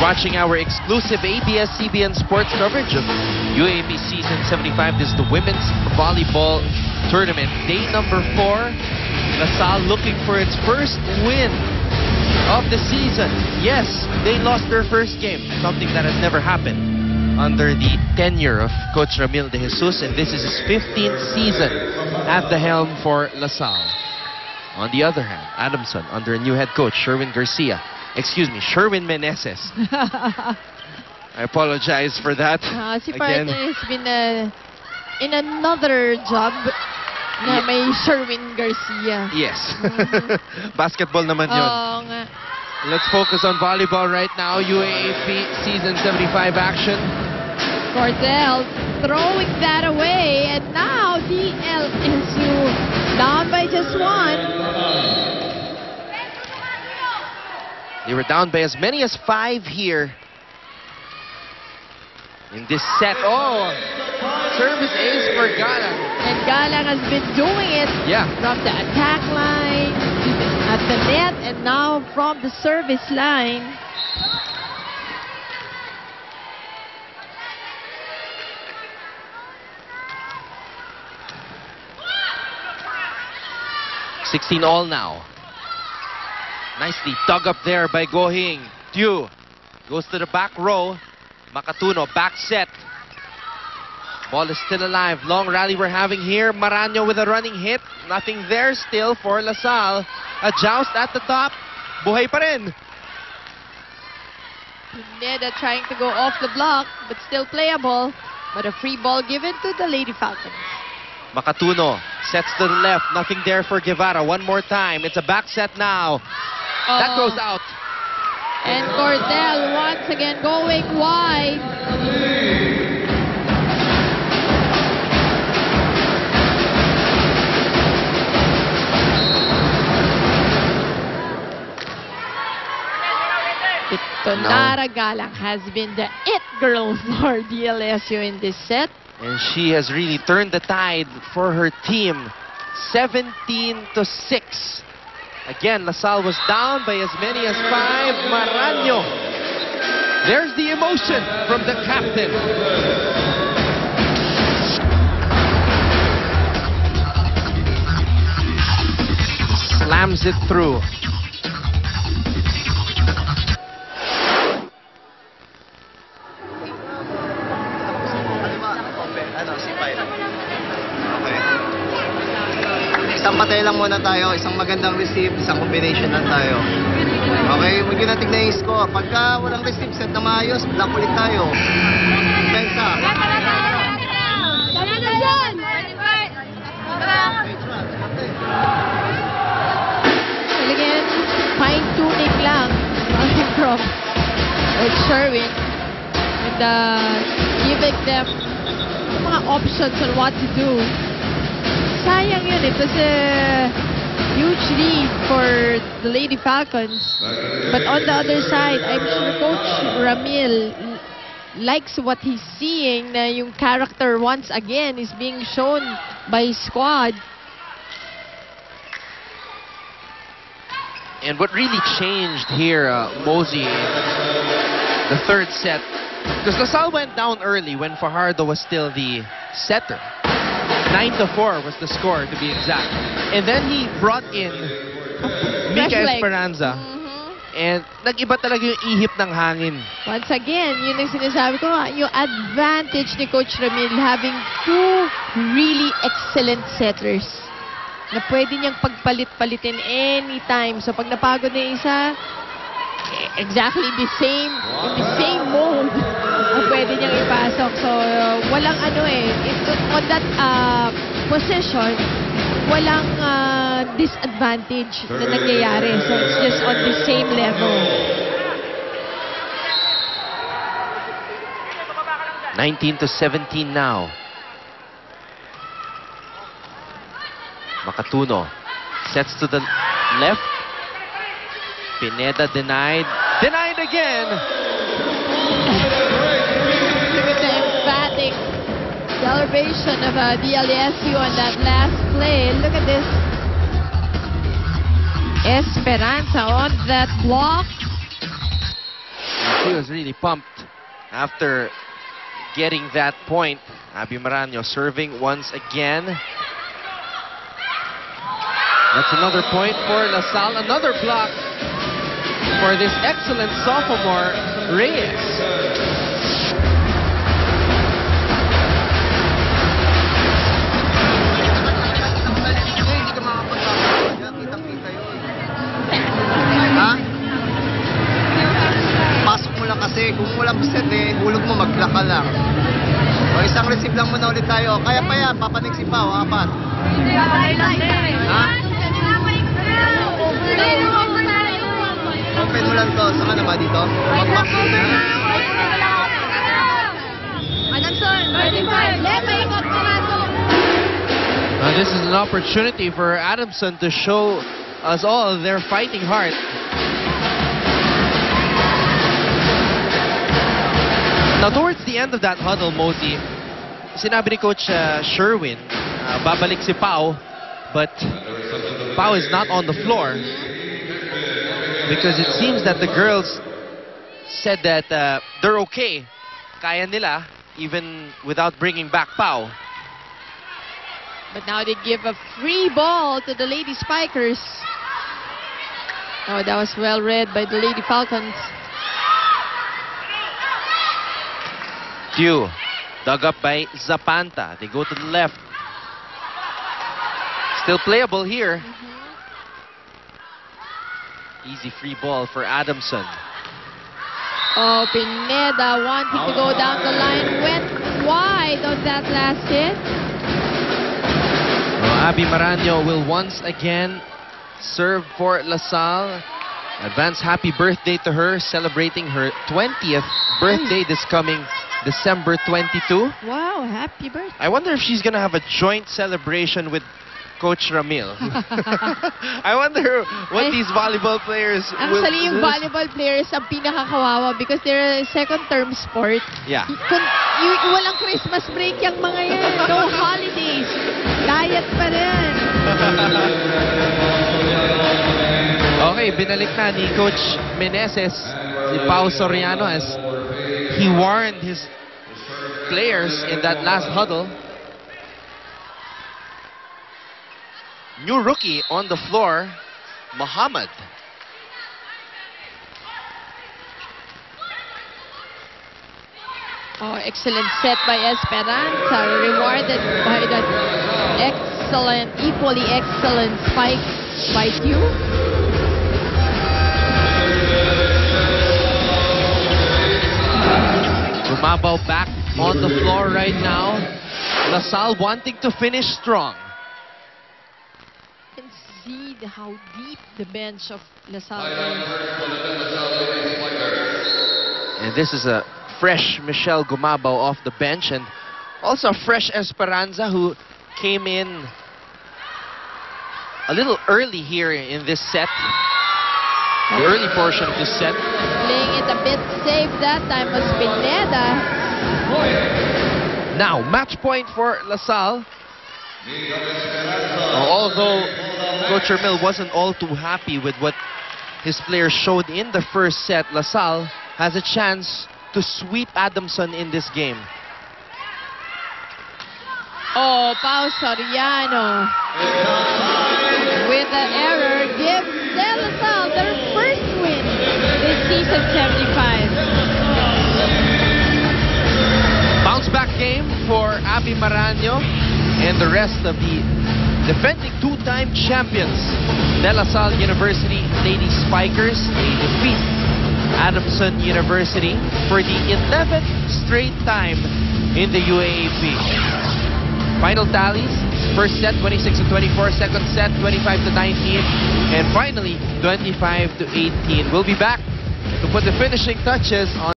You're watching our exclusive ABS-CBN sports coverage of UAAP Season 75. This is the Women's Volleyball Tournament. Day number 4. LaSalle looking for its first win of the season. Yes, they lost their first game, something that has never happened under the tenure of Coach Ramil de Jesus, and this is his 15th season at the helm for LaSalle. On the other hand, Adamson under a new head coach, Sherwin Meneses. I apologize for that. Si Partner has been in another job na may Sherwin Garcia. Yes. Basketball naman yun. Oo nga. Let's focus on volleyball right now. UAAP Season 75 action. Cordell throwing that away, and now DLSU down by just 1. They were down by as many as 5 here in this set. Oh, service ace for Galang. And Galang has been doing it from the attack line, at the net, and now from the service line. $16 all now. Nicely dug up there by Gohing. Diu goes to the back row. Makatuno, back set. Ball is still alive. Long rally we're having here. Maraño with a running hit. Nothing there still for LaSalle. A joust at the top. Buhay pa rin. Pineda trying to go off the block, but still playable. But a free ball given to the Lady Falcons. Makatuno sets to the left. Nothing there for Guevara. One more time. It's a back set now. That goes out. And Cordell once again going wide. Tonara Galang has been the it girl for DLSU in this set. And she has really turned the tide for her team. 17-6. Again, LaSalle was down by as many as 5. Maraño. There's the emotion from the captain. Slams it through. Isang patay lang muna tayo, isang magandang receive, isang combination lang tayo. Okay, huwag nyo na tignan yung score. Pagka walang receive, set na maayos, block ulit tayo. Pensa. Again, fine-tuning lang from Sherwin, and giving them mga options on what to do. Sayang yun. It was a huge lead for the Lady Falcons. But on the other side, I'm sure Coach Ramil likes what he's seeing, na yung character once again is being shown by his squad. And what really changed here, Mosey, in the third set, because LaSalle went down early when Fajardo was still the setter. 9-4 was the score, to be exact. And then he brought in Mika Esperanza. And nag-iba talaga yung ihip ng hangin. Once again, yun ang sinasabi ko, yung advantage ni Coach Ramil having 2 really excellent setters na pwede niyang pagpalit-palitin anytime. So pag napagod na isa, exactly in the same mode ang pwede niyang ipasok. So walang on that position, walang disadvantage na nangyayari. So it's just on the same level. 19-17 now. Makatuno sets to the left. Pineda denied. Denied again. Look at the emphatic celebration of DLSU on that last play. Look at this. Esperanza on that block. She was really pumped after getting that point. Abby Maranyo serving once again. That's another point for LaSalle. Another block for this excellent sophomore, Reyes. Ha? Pasok mo lang kasi. Kung walang set eh, hulog mo, mag-block ka lang. O, isang receive lang muna ulit tayo. Kaya pa yan, papanig si Pao, apat. Ha? Open mo lang to. Saan ka naman dito? Mag-box mo na. This is an opportunity for Adamson to show us all they're fighting hard. Now, towards the end of that huddle, Mosey, sinabi ni Coach Sherwin, babalik si Pao, but Pao is not on the floor because it seems that the girls said that they're okay, kaya nila, even without bringing back Pao. But now they give a free ball to the Lady Spikers. Oh, that was well read by the Lady Falcons. Tew, dug up by Zapanta. They go to the left. Still playable here. Easy free ball for Adamson. Oh, Pineda wanting to go down the line. Went wide on that last hit. Well, Abby Maranyo will once again serve for LaSalle. Advance happy birthday to her, celebrating her 20th birthday this coming December 22. Wow, happy birthday. I wonder if she's gonna have a joint celebration with Coach Ramil. I wonder what these volleyball players will... Actually, yung volleyball players ang pinakakawawa because they're a second-term sport. Yeah. Walang Christmas break yung mga yan. No holidays. Diet pa rin. Okay, binalik na ni Coach Meneses si Pao Soriano as he warned his players in that last huddle. New rookie on the floor, Muhammad. Oh, excellent set by Esperanza, rewarded by that excellent, equally excellent spike by Tew. Gumabaw back on the floor right now. LaSalle wanting to finish strong. You can see how deep the bench of LaSalle is. And this is a fresh Michelle Gumabaw off the bench, and also a fresh Esperanza who came in a little early here in this set. The early portion of this set. Playing it a bit safe that time was Pineda. Now, match point for LaSalle. Although Coach Ramil wasn't all too happy with what his players showed in the first set, LaSalle has a chance to sweep Adamson in this game. Oh, Pao Soriano with the error gives De La Salle their first win this season 75. Bounce back game for Abby Maranyo and the rest of the defending two-time champions. De La Salle University Lady Spikers, they defeat Adamson University for the 11th straight time in the UAAP. Final tallies: first set 26-24, second set 25-19, and finally 25-18. We'll be back to put the finishing touches on